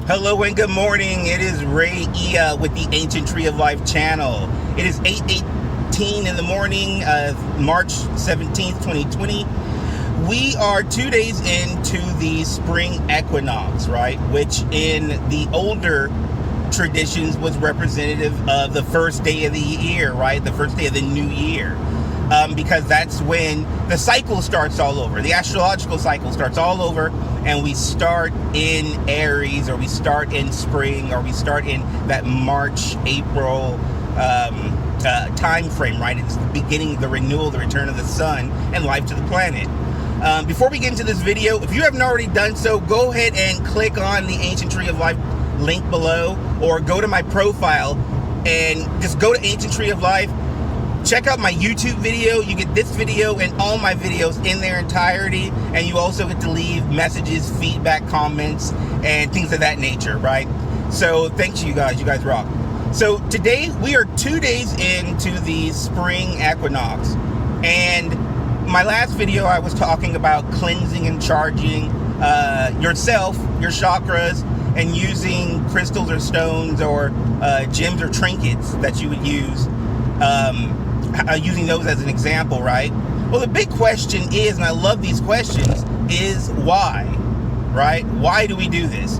Hello and good morning. It is Ray Ia with the Ancient Tree of Life channel. It is 8:18 in the morning of March 17th, 2020. We are 2 days into the Spring Equinox, right? Which in the older traditions was representative of the first day of the year, right? The first day of the new year. Because that's when the cycle starts all over. The astrological cycle starts all over, and we start in Aries, or we start in spring, or we start in that March, April time frame, right? It's the beginning, the renewal, the return of the sun, and life to the planet. Before we get into this video, if you haven't already done so, go ahead and click on the Ancient Tree of Life link below, or go to my profile and just go to Ancient Tree of Life. Check out my YouTube video. You get this video and all my videos in their entirety, and you also get to leave messages, feedback, comments, and things of that nature, right? So thanks you guys rock. So today we are 2 days into the Spring Equinox, and my last video I was talking about cleansing and charging yourself, your chakras, and using crystals or stones or gems or trinkets that you would use, using those as an example, right? Well, the big question is, and I love these questions, is why, right? Why do we do this?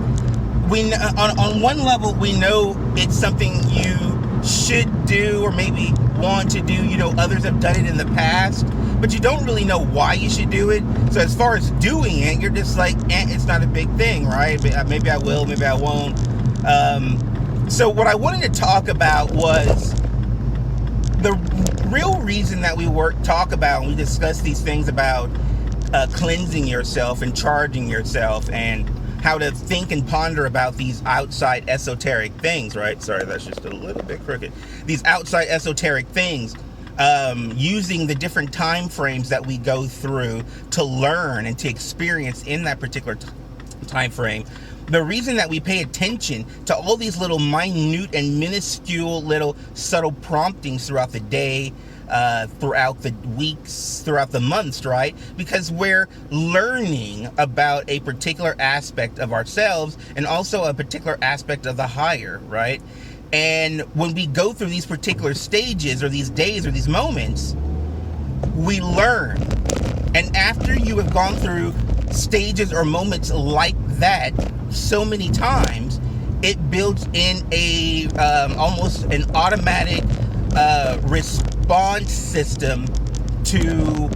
We on one level, we know it's something you should do or maybe want to do. You know, others have done it in the past, but you don't really know why you should do it. So as far as doing it, you're just like, it's not a big thing, right? Maybe I will, maybe I won't. So what I wanted to talk about was the real reason that we talk about and we discuss these things about cleansing yourself and charging yourself, and how to think and ponder about these outside esoteric things, right? Sorry, that's just a little bit crooked. These outside esoteric things, using the different time frames that we go through to learn and to experience in that particular time frame. The reason that we pay attention to all these little minute and minuscule little subtle promptings throughout the day, throughout the weeks, throughout the months, right? Because we're learning about a particular aspect of ourselves and also a particular aspect of the higher, right? And when we go through these particular stages or these days or these moments, we learn. And after you have gone through stages or moments like that so many times, it builds in a almost an automatic response system to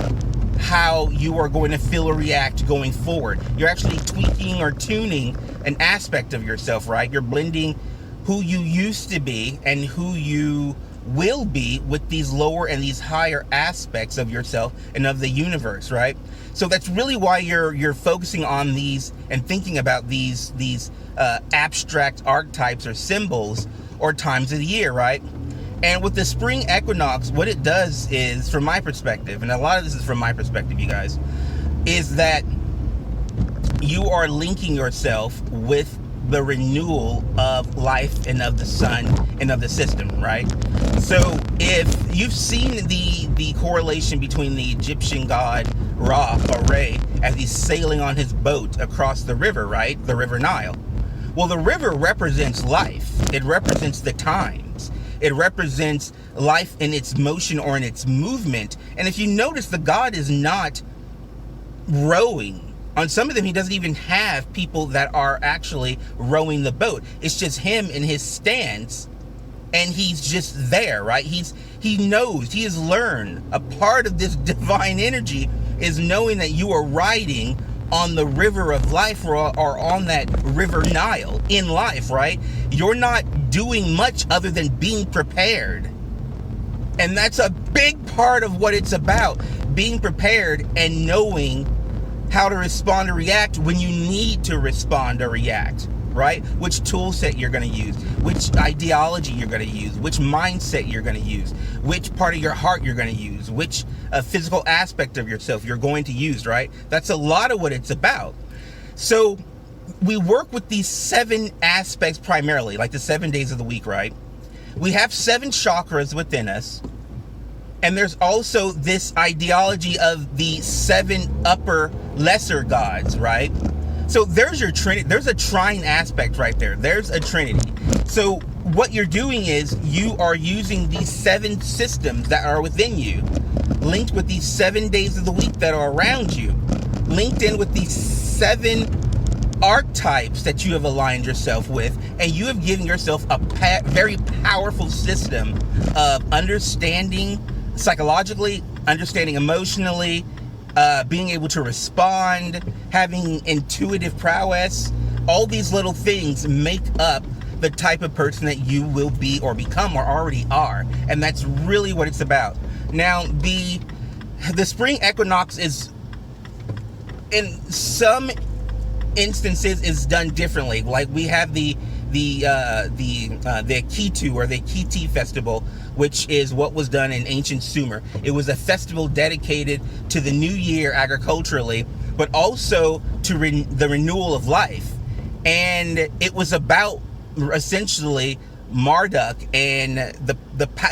how you are going to feel or react going forward. You're actually tweaking or tuning an aspect of yourself, right? You're blending who you used to be and who you will be with these lower and these higher aspects of yourself and of the universe, right? So that's really why you're focusing on these and thinking about these abstract archetypes or symbols or times of the year, right? And with the Spring Equinox, what it does is, from my perspective, and a lot of this is from my perspective, you guys, is that you are linking yourself with the renewal of life and of the sun and of the system, right? So if you've seen the correlation between the Egyptian god Ra or Re as he's sailing on his boat across the river, right? The river Nile. Well, the river represents life. It represents the times. It represents life in its motion or in its movement. And if you notice, the god is not rowing. On some of them, he doesn't even have people that are actually rowing the boat. It's just him in his stance, and he's just there, right? He knows, he has learned. A part of this divine energy is knowing that you are riding on the river of life, or on that river Nile in life, right? You're not doing much other than being prepared. And that's a big part of what it's about, being prepared and knowing how to respond or react when you need to respond or react, right? Which tool set you're going to use, which ideology you're going to use, which mindset you're going to use, which part of your heart you're going to use, which physical aspect of yourself you're going to use, right? That's a lot of what it's about. So we work with these 7 aspects primarily, like the 7 days of the week, right? We have 7 chakras within us. And there's also this ideology of the 7 upper lesser gods, right? So there's your trinity. There's a trine aspect right there. There's a trinity. So what you're doing is you are using these 7 systems that are within you, linked with these 7 days of the week that are around you, linked in with these 7 archetypes that you have aligned yourself with, and you have given yourself a very powerful system of understanding psychologically, understanding emotionally, being able to respond, having intuitive prowess. All these little things make up the type of person that you will be or become or already are, and that's really what it's about. Now, the spring equinox is, in some instances, is done differently. Like we have the Akitu or the Kiti festival, which is what was done in ancient Sumer. It was a festival dedicated to the new year agriculturally, but also to the renewal of life. And it was about essentially Marduk and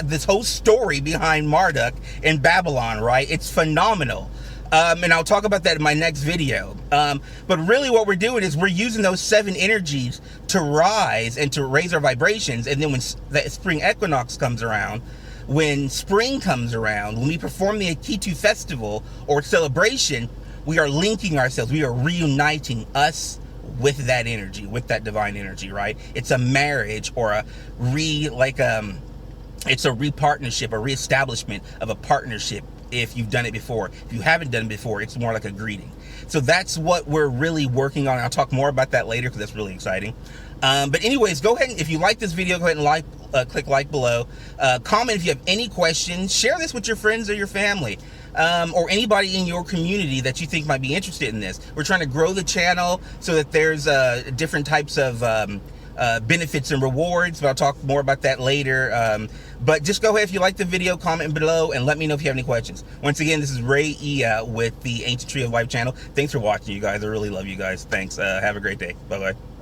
this whole story behind Marduk in Babylon, right? It's phenomenal. And I'll talk about that in my next video. But really what we're doing is we're using those 7 energies to rise and to raise our vibrations. And then when the spring equinox comes around, when spring comes around, when we perform the Akitu festival or celebration, we are linking ourselves. We are reuniting us with that energy, with that divine energy, right? It's a marriage or it's a re-partnership, a re-establishment of a partnership. If you've done it before. If you haven't done it before, it's more like a greeting. So that's what we're really working on. I'll talk more about that later because that's really exciting. But anyways, go ahead and, if you like this video, go ahead and click like below. Comment if you have any questions. Share this with your friends or your family, or anybody in your community that you think might be interested in this. We're trying to grow the channel so that there's different types of benefits and rewards, but I'll talk more about that later. But just go ahead, if you like the video, comment below and let me know if you have any questions. Once again, this is Ray Ia with the Ancient Tree of Life channel. Thanks for watching, you guys. I really love you guys. Thanks. Have a great day. Bye-bye.